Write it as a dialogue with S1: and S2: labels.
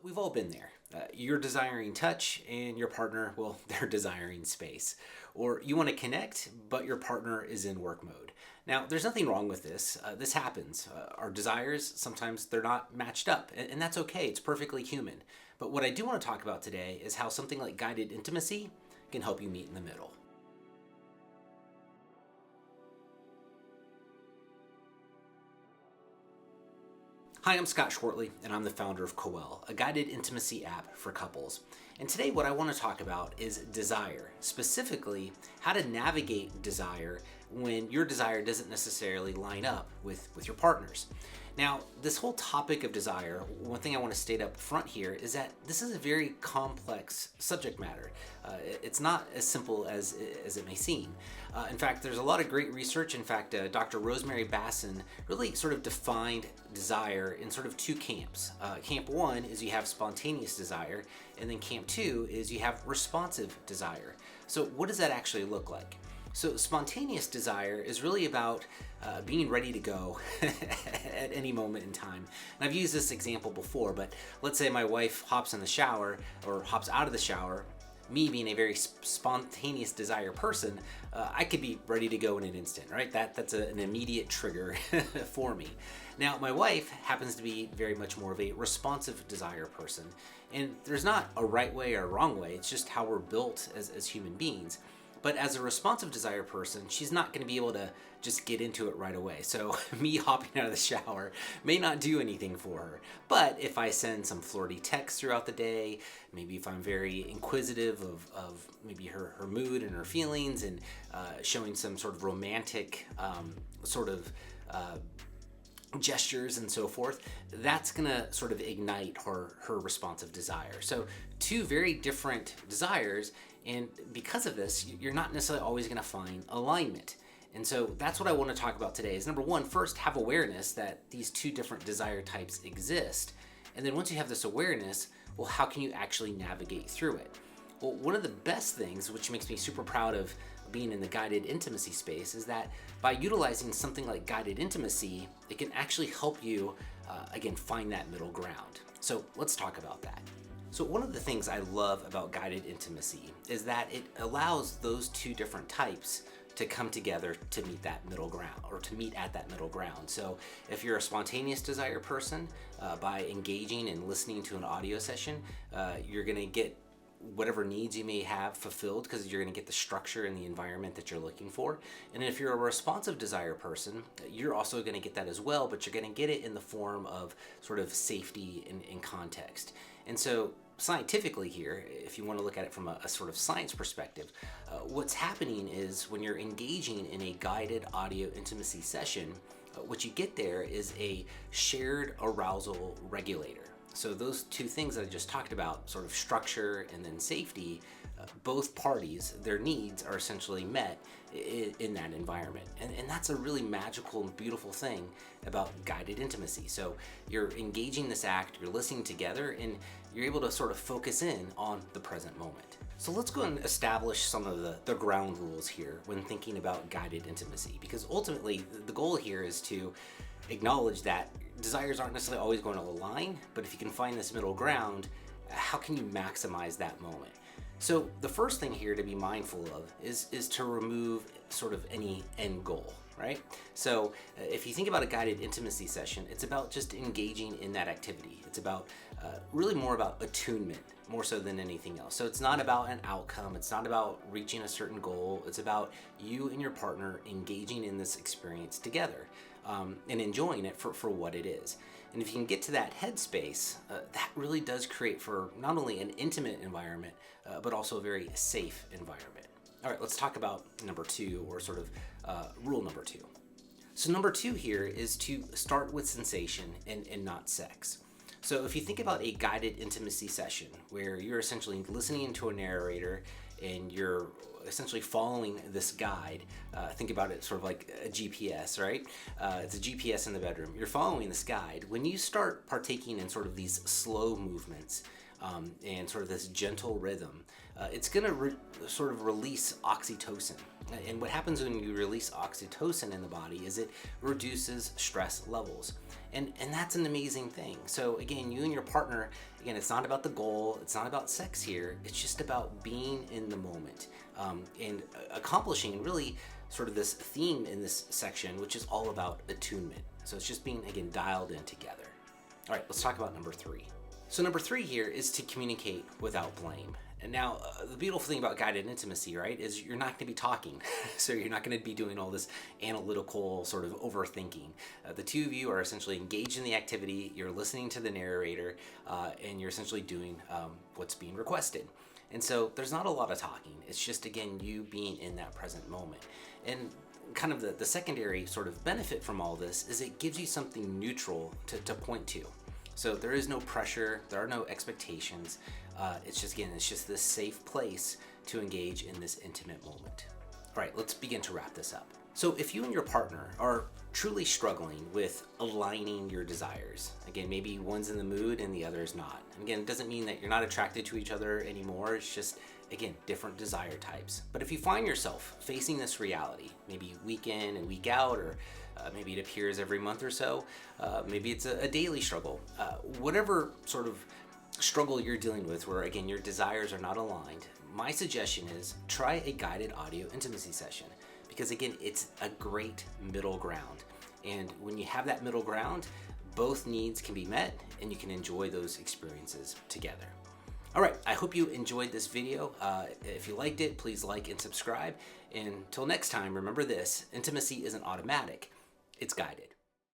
S1: we've all been there. You're desiring touch and your partner, well, they're desiring space. Or you want to connect, but your partner is in work mode. Now, there's nothing wrong with this. This happens. Our desires, sometimes they're not matched up, and that's okay. It's perfectly human. But what I do want to talk about today is how something like guided intimacy can help you meet in the middle. Hi, I'm Scott Schwartley, and I'm the founder of Coelle, a guided intimacy app for couples. And today what I want to talk about is desire, specifically how to navigate desire when your desire doesn't necessarily line up with your partner's. Now, this whole topic of desire, one thing I want to state up front here is that this is a very complex subject matter. It's not as simple as it may seem. In fact, there's a lot of great research. In fact, Dr. Rosemary Basson really sort of defined desire in sort of two camps. Camp one is you have spontaneous desire, and then camp two is you have responsive desire. So what does that actually look like? So spontaneous desire is really about being ready to go at any moment in time. And I've used this example before, but let's say my wife hops in the shower or hops out of the shower. Me being a very spontaneous desire person, I could be ready to go in an instant, right? That's an immediate trigger for me. Now, my wife happens to be very much more of a responsive desire person. And there's not a right way or a wrong way. It's just how we're built as human beings. But as a responsive desire person, she's not going to be able to just get into it right away. So me hopping out of the shower may not do anything for her. But if I send some flirty texts throughout the day, maybe if I'm very inquisitive of maybe her mood and her feelings, and showing some sort of romantic gestures and so forth, that's gonna sort of ignite her responsive desire. So two very different desires, and because of this, you're not necessarily always gonna find alignment. And so that's what I want to talk about today is number one, first have awareness that these two different desire types exist. And then once you have this awareness, well, how can you actually navigate through it? Well, one of the best things, which makes me super proud of being in the guided intimacy space, is that by utilizing something like guided intimacy, it can actually help you, again, find that middle ground. So let's talk about that. So one of the things I love about guided intimacy is that it allows those two different types to come together to meet that middle ground, or to meet at that middle ground. So if you're a spontaneous desire person, by engaging and listening to an audio session, you're gonna get whatever needs you may have fulfilled, because you're going to get the structure and the environment that you're looking for. And if you're a responsive desire person, you're also going to get that as well, but you're going to get it in the form of sort of safety and context. And so scientifically here, if you want to look at it from a sort of science perspective, what's happening is when you're engaging in a guided audio intimacy session, what you get there is a shared arousal regulator. So those two things that I just talked about, sort of structure and then safety, both parties, their needs are essentially met in that environment. And that's a really magical and beautiful thing about guided intimacy. So you're engaging this act, you're listening together, and you're able to sort of focus in on the present moment. So let's go and establish some of the ground rules here when thinking about guided intimacy, because ultimately the goal here is to acknowledge that desires aren't necessarily always going to align, but if you can find this middle ground, how can you maximize that moment? So the first thing here to be mindful of is to remove sort of any end goal, right? So if you think about a guided intimacy session, it's about just engaging in that activity. It's about really more about attunement, more so than anything else. So it's not about an outcome. It's not about reaching a certain goal. It's about you and your partner engaging in this experience together. And enjoying it for what it is. And if you can get to that headspace, that really does create for not only an intimate environment, but also a very safe environment. All right, let's talk about number two, or sort of rule number two. So number two here is to start with sensation and not sex. So if you think about a guided intimacy session where you're essentially listening to a narrator and you're essentially following this guide, think about it sort of like a GPS, right? It's a GPS in the bedroom. You're following this guide. When you start partaking in sort of these slow movements, and sort of this gentle rhythm, it's going to sort of release oxytocin. And what happens when you release oxytocin in the body is it reduces stress levels. And that's an amazing thing. So again, you and your partner, again, it's not about the goal, it's not about sex here, it's just about being in the moment, and accomplishing really sort of this theme in this section, which is all about attunement. So it's just being, again, dialed in together. All right, let's talk about number 3. So number 3 here is to communicate without blame. And now, the beautiful thing about guided intimacy, right, is you're not going to be talking. So you're not going to be doing all this analytical sort of overthinking. The two of you are essentially engaged in the activity, you're listening to the narrator, and you're essentially doing what's being requested. And so there's not a lot of talking. It's just, again, you being in that present moment. And kind of the secondary sort of benefit from all this is it gives you something neutral to point to. So there is no pressure, there are no expectations. It's just this safe place to engage in this intimate moment. All right, let's begin to wrap this up. So if you and your partner are truly struggling with aligning your desires, again, maybe one's in the mood and the other is not. And again, it doesn't mean that you're not attracted to each other anymore. It's just, again, different desire types. But if you find yourself facing this reality, maybe week in and week out, or maybe it appears every month or so, maybe it's a daily struggle, whatever sort of struggle you're dealing with where, again, your desires are not aligned, my suggestion is try a guided audio intimacy session. Because again, it's a great middle ground. And when you have that middle ground, both needs can be met and you can enjoy those experiences together. All right, I hope you enjoyed this video. If you liked it, please like and subscribe. And until next time, remember this, intimacy isn't automatic, it's guided.